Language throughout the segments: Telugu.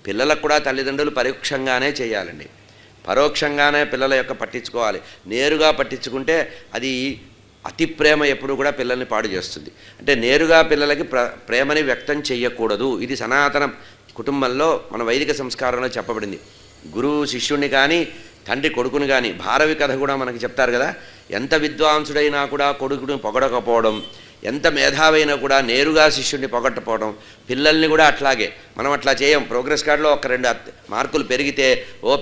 పిల్లలకు కూడా తల్లిదండ్రులు పరోక్షంగానే చేయాలండి. పరోక్షంగానే పిల్లల యొక్క పట్టించుకోవాలి. నేరుగా పట్టించుకుంటే అది అతి ప్రేమ ఎప్పుడు కూడా పిల్లల్ని పాడు చేస్తుంది. అంటే నేరుగా పిల్లలకి ప్రేమని వ్యక్తం చేయకూడదు. ఇది సనాతన కుటుంబంలో మన వైదిక సంస్కారంలో చెప్పబడింది. గురువు శిష్యుణ్ణి కానీ తండ్రి కొడుకుని కానీ, భారవి కథ కూడా మనకి చెప్తారు కదా, ఎంత విద్వాంసుడైనా కూడా కొడుకుని పొగడకపోవడం, ఎంత మేధావైనా కూడా నేరుగా శిష్యుడిని పొగట్టపోవడం. పిల్లల్ని కూడా అట్లాగే మనం అట్లా చేయం. ప్రోగ్రెస్ కార్డులో ఒక 2 మార్కులు పెరిగితే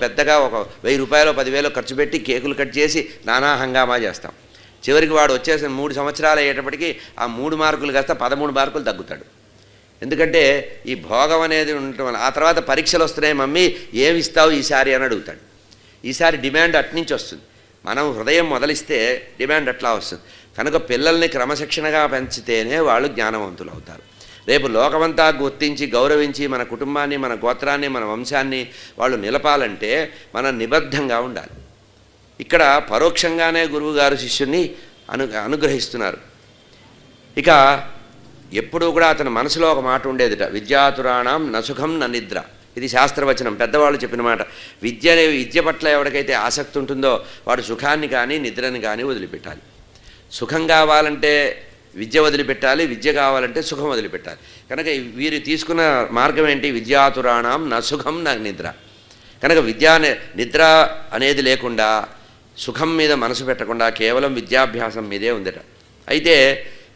పెద్దగా ఒక 1000 రూపాయలు 10,000 ఖర్చు పెట్టి కేకులు కట్ చేసి నానా హంగామా చేస్తాం. చివరికి వాడు వచ్చేసిన 3 సంవత్సరాలు అయ్యేటప్పటికీ ఆ 3 మార్కులు కాస్త 13 మార్కులు తగ్గుతాడు. ఎందుకంటే ఈ భోగం అనేది ఉండటం వల్ల. ఆ తర్వాత పరీక్షలు వస్తున్నాయి, మమ్మీ ఏమి ఇస్తావు ఈసారి అని అడుగుతాడు. ఈసారి డిమాండ్ అట్నుంచి వస్తుంది. మనం హృదయం మొదలిస్తే డిమాండ్ అట్లా వస్తుంది. కనుక పిల్లల్ని క్రమశిక్షణగా పెంచితేనే వాళ్ళు జ్ఞానవంతులు అవుతారు. రేపు లోకమంతా గుర్తించి గౌరవించి మన కుటుంబాన్ని, మన గోత్రాన్ని, మన వంశాన్ని వాళ్ళు నిలపాలంటే మనం నిబద్ధంగా ఉండాలి. ఇక్కడ పరోక్షంగానే గురువుగారు శిష్యుణ్ణి అనుగ్రహిస్తున్నారు. ఇక ఎప్పుడూ కూడా అతని మనసులో ఒక మాట ఉండేదిట, విద్యాతురాణం నసుఖం నిద్ర. ఇది శాస్త్రవచనం, పెద్దవాళ్ళు చెప్పిన మాట. విద్య పట్ల ఎవరికైతే ఆసక్తి ఉంటుందో వాడు సుఖాన్ని కానీ నిద్రని కానీ వదిలిపెట్టాలి. సుఖం కావాలంటే విద్య వదిలిపెట్టాలి, విద్య కావాలంటే సుఖం వదిలిపెట్టాలి. కనుక వీరు తీసుకున్న మార్గం ఏంటి? విద్యాతురాణం నసుఖం నిద్ర. కనుక నిద్ర అనేది లేకుండా, సుఖం మీద మనసు పెట్టకుండా కేవలం విద్యాభ్యాసం మీదే ఉందట. అయితే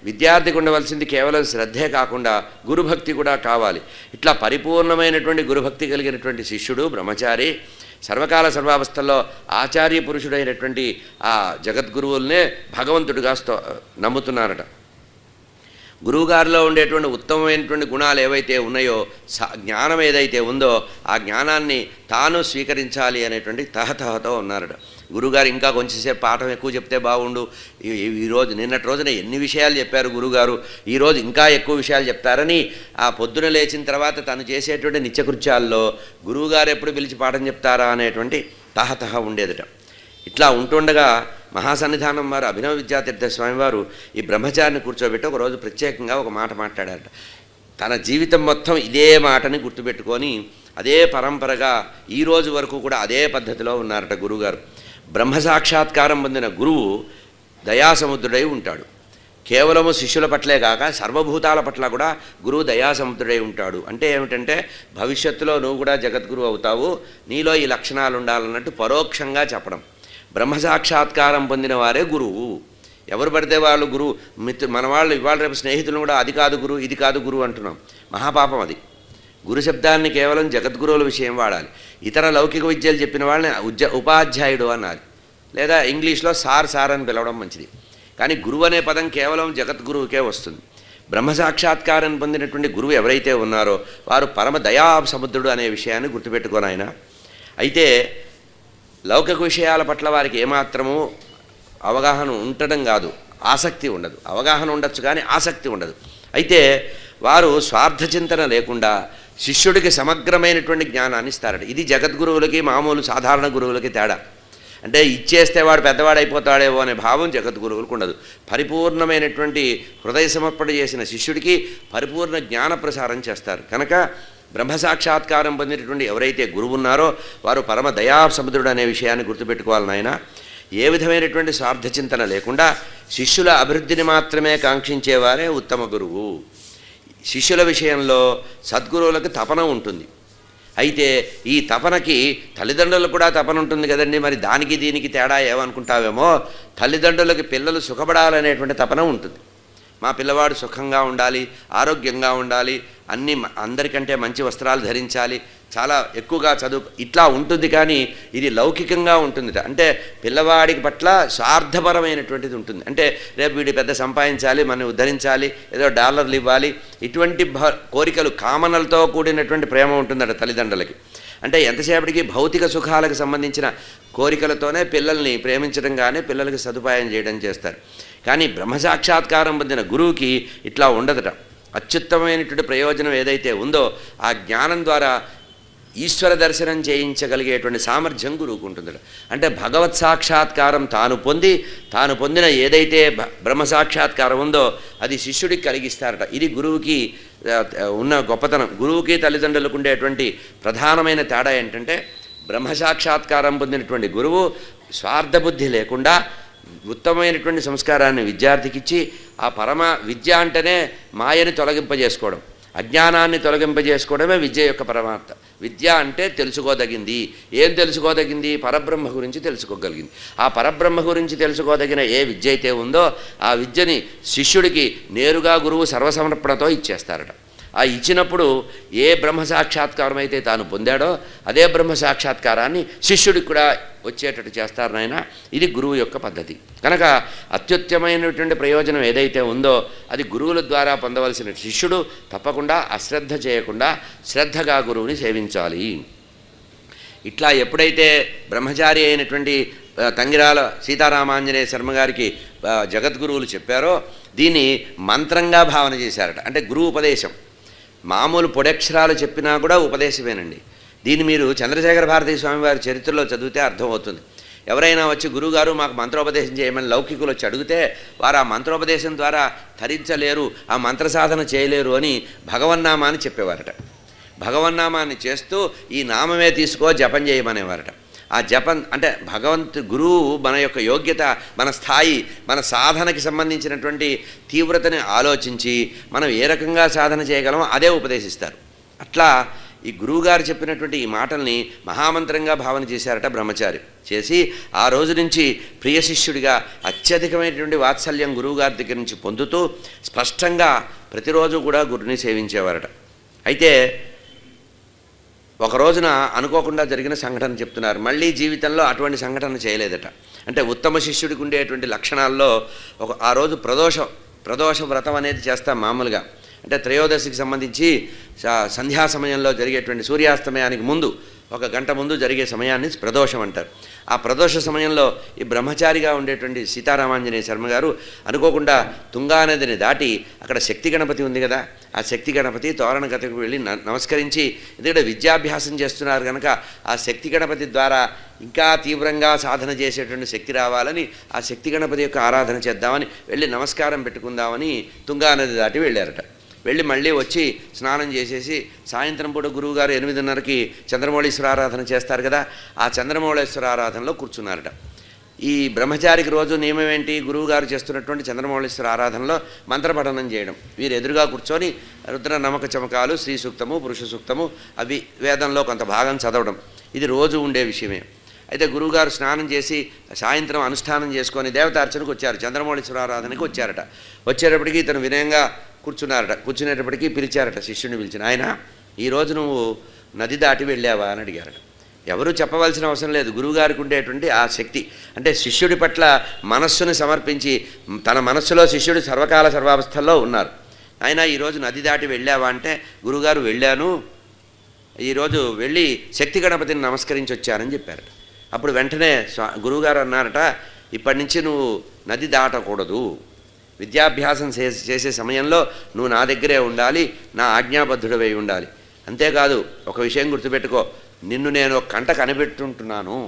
విద్యార్థికి ఉండవలసింది కేవలం శ్రద్ధే కాకుండా గురుభక్తి కూడా కావాలి. ఇట్లా పరిపూర్ణమైనటువంటి గురుభక్తి కలిగినటువంటి శిష్యుడు బ్రహ్మచారి సర్వకాల సర్వావస్థల్లో ఆచార్య పురుషుడైనటువంటి ఆ జగద్గురువుల్నే భగవంతుడిగా నమ్ముతున్నారట. గురువుగారిలో ఉండేటువంటి ఉత్తమమైనటువంటి గుణాలు ఏవైతే ఉన్నాయో, జ్ఞానం ఏదైతే ఉందో ఆ జ్ఞానాన్ని తాను స్వీకరించాలి అనేటువంటి తహతహతో ఉన్నారట. గురువుగారు ఇంకా కొంచెంసేపు పాఠం ఎక్కువ చెప్తే బాగుండు, ఈరోజు నిన్నటి రోజున ఎన్ని విషయాలు చెప్పారు గురువుగారు, ఈరోజు ఇంకా ఎక్కువ విషయాలు చెప్తారని ఆ పొద్దున లేచిన తర్వాత తను చేసేటువంటి నిత్యకృత్యాల్లో గురువుగారు ఎప్పుడు పిలిచి పాఠం చెప్తారా అనేటువంటి తహతహ ఉండేదట. ఇట్లా ఉంటుండగా మహాసన్నిధానం వారు అభినవ విద్యాతీర్థ స్వామివారు ఈ బ్రహ్మచారిని కూర్చోబెట్టి ఒకరోజు ప్రత్యేకంగా ఒక మాట మాట్లాడారట. తన జీవితం మొత్తం ఇదే మాటని గుర్తుపెట్టుకొని అదే పరంపరగా ఈ రోజు వరకు కూడా అదే పద్ధతిలో ఉన్నారట గురువుగారు. బ్రహ్మ సాక్షాత్కారం పొందిన గురువు దయాసముద్రుడై ఉంటాడు. కేవలము శిష్యుల పట్లే కాక సర్వభూతాల పట్ల కూడా గురువు దయాసముద్రుడై ఉంటాడు. అంటే ఏమిటంటే భవిష్యత్తులో నువ్వు కూడా జగద్గురువు అవుతావు, నీలో ఈ లక్షణాలు ఉండాలన్నట్టు పరోక్షంగా చెప్పడం. బ్రహ్మ సాక్షాత్కారం పొందిన వారే గురువు. ఎవరు పడితే వాళ్ళు గురువు. మన వాళ్ళు ఇవాళ రేపు స్నేహితులు కూడా అది కాదు గురువు, ఇది కాదు గురువు అంటున్నాం. మహాపాపం అది. గురు శబ్దాన్ని కేవలం జగద్గురువుల విషయం వాడాలి. ఇతర లౌకిక విద్యలు చెప్పిన వాళ్ళని ఉపాధ్యాయుడు అనాలి, లేదా ఇంగ్లీష్లో సార్ అని పిలవడం మంచిది. కానీ గురువు అనే పదం కేవలం జగద్గురువుకే వస్తుంది. బ్రహ్మ సాక్షాత్కారం పొందినటువంటి గురువు ఎవరైతే ఉన్నారో వారు పరమ దయా సముద్రుడు అనే విషయాన్ని గుర్తుపెట్టుకోను ఆయన. అయితే లౌకిక విషయాల పట్ల వారికి ఏమాత్రము అవగాహన ఉండడం కాదు, ఆసక్తి ఉండదు. అవగాహన ఉండొచ్చు కానీ ఆసక్తి ఉండదు. అయితే వారు స్వార్థ చింతన లేకుండా శిష్యుడికి సమగ్రమైనటువంటి జ్ఞానాన్ని ఇస్తారట. ఇది జగద్గురువులకి మామూలు సాధారణ గురువులకి తేడా. అంటే ఇచ్చేస్తే వాడు పెద్దవాడైపోతాడేమో అనే భావం జగద్గురువులకు ఉండదు. పరిపూర్ణమైనటువంటి హృదయ సమర్పణ చేసిన శిష్యుడికి పరిపూర్ణ జ్ఞాన ప్రసారం చేస్తారు. కనుక బ్రహ్మసాక్షాత్కారం పొందినటువంటి ఎవరైతే గురువు ఉన్నారో వారు పరమ దయా సముద్రుడు అనే విషయాన్ని గుర్తుపెట్టుకోవాలి నాయన. ఏ విధమైనటువంటి స్వార్థ చింతన లేకుండా శిష్యుల అభివృద్ధిని మాత్రమే కాంక్షించేవారే ఉత్తమ గురువు. శిష్యుల విషయంలో సద్గురువులకు తపన ఉంటుంది. అయితే ఈ తపనకి తల్లిదండ్రులకు కూడా తపన ఉంటుంది కదండి. మరి దానికి దీనికి తేడా ఏమనుకుంటావేమో. తల్లిదండ్రులకి పిల్లలు సుఖపడాలనేటువంటి తపన ఉంటుంది. మా పిల్లవాడు సుఖంగా ఉండాలి, ఆరోగ్యంగా ఉండాలి, అందరికంటే మంచి వస్త్రాలు ధరించాలి, చాలా ఎక్కువగా చదువు, ఇట్లా ఉంటుంది. కానీ ఇది లౌకికంగా ఉంటుందిట. అంటే పిల్లవాడికి పట్ల స్వార్థపరమైనటువంటిది ఉంటుంది. అంటే రేపు వీడి పెద్ద సంపాదించాలి, మనం ఉద్ధరించాలి, ఏదో డాలర్లు ఇవ్వాలి, ఇటువంటి కోరికలు, కామనలతో కూడినటువంటి ప్రేమ ఉంటుందట తల్లిదండ్రులకి. అంటే ఎంతసేపటికి భౌతిక సుఖాలకు సంబంధించిన కోరికలతోనే పిల్లల్ని ప్రేమించడం కానీ పిల్లలకి సదుపాయం చేయడం చేస్తారు. కానీ బ్రహ్మసాక్షాత్కారం పొందిన గురువుకి ఇట్లా ఉండదట. అత్యుత్తమైనటువంటి ప్రయోజనం ఏదైతే ఉందో ఆ జ్ఞానం ద్వారా ఈశ్వర దర్శనం చేయించగలిగేటువంటి సామర్థ్యం గురువుకు ఉంటుంది. అంటే భగవత్ సాక్షాత్కారం తాను పొందిన ఏదైతే బ్రహ్మ సాక్షాత్కారం ఉందో అది శిష్యుడికి కలిగిస్తారట. ఇది గురువుకి ఉన్న గొప్పతనం. గురువుకి తల్లిదండ్రులకు ఉండేటువంటి ప్రధానమైన తేడా ఏంటంటే బ్రహ్మ సాక్షాత్కారం పొందినటువంటి గురువు స్వార్థబుద్ధి లేకుండా ఉత్తమమైనటువంటి సంస్కారాన్ని విద్యార్థికి ఇచ్చి ఆ పరమ విద్య అంటేనే మాయని తొలగింపజేసుకోవడం, అజ్ఞానాన్ని తొలగింపజేసుకోవడమే విద్య యొక్క పరమార్థ. విద్య అంటే తెలుసుకోదగింది. ఏం తెలుసుకోదగింది? పరబ్రహ్మ గురించి తెలుసుకోగలిగింది. ఆ పరబ్రహ్మ గురించి తెలుసుకోదగిన ఏ విద్య అయితే ఉందో ఆ విద్యని శిష్యుడికి నేరుగా గురువు సర్వసమర్పణతో ఇచ్చేస్తారట. ఆ ఇచ్చినప్పుడు ఏ బ్రహ్మ సాక్షాత్కారం అయితే తాను పొందాడో అదే బ్రహ్మ సాక్షాత్కారాన్ని శిష్యుడికి కూడా వచ్చేటట్టు చేస్తారు నాయన. ఇది గురువు యొక్క పద్ధతి. కనుక అత్యుత్తమైనటువంటి ప్రయోజనం ఏదైతే ఉందో అది గురువుల ద్వారా పొందవలసిన శిష్యుడు తప్పకుండా అశ్రద్ధ చేయకుండా శ్రద్ధగా గురువుని సేవించాలి. ఇట్లా ఎప్పుడైతే బ్రహ్మచారి అయినటువంటి తంగిరాల సీతారామాంజనేయ శర్మ గారికి జగద్గురువులు చెప్పారో దీన్ని మంత్రంగా భావన చేశారట. అంటే గురువు ఉపదేశం. మామూలు పొడక్షరాలు చెప్పినా కూడా ఉపదేశమేనండి. దీన్ని మీరు చంద్రశేఖర భారతీ స్వామి వారి చరిత్రలో చదివితే అర్థమవుతుంది. ఎవరైనా వచ్చి గురువుగారు మాకు మంత్రోపదేశం చేయమని లౌకికులు వచ్చి అడిగితే వారు ఆ మంత్రోపదేశం ద్వారా ధరించలేరు, ఆ మంత్ర సాధన చేయలేరు అని భగవన్నామాన్ని చెప్పేవారట. భగవన్నామాన్ని చేస్తూ ఈ నామమే తీసుకో జపం చేయమనేవారట. ఆ జపం అంటే గురువు మన యొక్క యోగ్యత, మన స్థాయి, మన సాధనకి సంబంధించినటువంటి తీవ్రతని ఆలోచించి మనం ఏ రకంగా సాధన చేయగలమో అదే ఉపదేశిస్తారు. అట్లా ఈ గురువుగారు చెప్పినటువంటి ఈ మాటల్ని మహామంత్రంగా భావన చేశారట బ్రహ్మచారి. చేసి ఆ రోజు నుంచి ప్రియ శిష్యుడిగా అత్యధికమైనటువంటి వాత్సల్యం గురువుగారి దగ్గర నుంచి పొందుతూ స్పష్టంగా ప్రతిరోజు కూడా గురుని సేవించేవారట. అయితే ఒక రోజున అనుకోకుండా జరిగిన సంఘటన చెప్తున్నారు. మళ్ళీ జీవితంలో అటువంటి సంఘటన చేయలేదట. అంటే ఉత్తమ శిష్యుడికి ఉండేటువంటి లక్షణాల్లో ఆ రోజు ప్రదోష వ్రతం అనేది చేస్తాం మామూలుగా. అంటే త్రయోదశికి సంబంధించి సంధ్యా సమయంలో జరిగేటువంటి సూర్యాస్తమయానికి ముందు 1 గంట ముందు జరిగే సమయాన్ని ప్రదోషం అంటారు. ఆ ప్రదోష సమయంలో ఈ బ్రహ్మచారిగా ఉండేటువంటి సీతారామాంజనేయ శర్మ గారు అనుకోకుండా తుంగా నదిని దాటి అక్కడ శక్తి గణపతి ఉంది కదా, ఆ శక్తి గణపతి తోరణ గతకు వెళ్ళి నమస్కరించి, ఎందుకంటే విద్యాభ్యాసం చేస్తున్నారు కనుక ఆ శక్తి గణపతి ద్వారా ఇంకా తీవ్రంగా సాధన చేసేటువంటి శక్తి రావాలని ఆ శక్తి గణపతి యొక్క ఆరాధన చేద్దామని వెళ్ళి నమస్కారం పెట్టుకుందామని తుంగా నది దాటి వెళ్ళారట. వెళ్ళి మళ్ళీ వచ్చి స్నానం చేసేసి సాయంత్రం పూట గురువుగారు 8:30కి చంద్రమౌళీశ్వర ఆరాధన చేస్తారు కదా, ఆ చంద్రమౌళీశ్వర ఆరాధనలో కూర్చున్నారట. ఈ బ్రహ్మచారికి రోజు నియమం ఏంటి? గురువుగారు చేస్తున్నటువంటి చంద్రమౌళీశ్వర ఆరాధనలో మంత్రపఠనం చేయడం. వీరు ఎదురుగా కూర్చొని రుద్ర నమక చమకాలు, శ్రీ సూక్తము, పురుష సూక్తము అవి వేదంలో కొంత భాగం చదవడం. ఇది రోజు ఉండే విషయమే. అయితే గురువుగారు స్నానం చేసి సాయంత్రం అనుష్ఠానం చేసుకొని దేవతార్చనకు వచ్చారు, చంద్రమౌళీశ్వర ఆరాధనకి వచ్చారట. వచ్చేటప్పటికి ఇతను వినయంగా కూర్చున్నారట. కూర్చునేటప్పటికీ పిలిచారట, శిష్యుని పిలిచిన, ఆయన ఈరోజు నువ్వు నది దాటి వెళ్ళావా అని అడిగారట. ఎవరూ చెప్పవలసిన అవసరం లేదు. గురువుగారికి ఉండేటువంటి ఆ శక్తి అంటే శిష్యుడి పట్ల మనస్సుని సమర్పించి తన మనస్సులో శిష్యుడు సర్వకాల సర్వావస్థల్లో ఉన్నారు. ఆయన ఈరోజు నది దాటి వెళ్ళావా అంటే గురువుగారు వెళ్ళాను, ఈరోజు వెళ్ళి శక్తి గణపతిని నమస్కరించి వచ్చానని చెప్పారట. అప్పుడు వెంటనే గురువుగారు అన్నారట, ఇప్పటి నుంచి నువ్వు నది దాటకూడదు, విద్యాభ్యాసం చేసే సమయంలో నువ్వు నా దగ్గరే ఉండాలి, నా ఆజ్ఞాబద్ధుడవై ఉండాలి. అంతేకాదు ఒక విషయం గుర్తుపెట్టుకో, నిన్ను నేను కంట కనిపెట్టుంటున్నాను.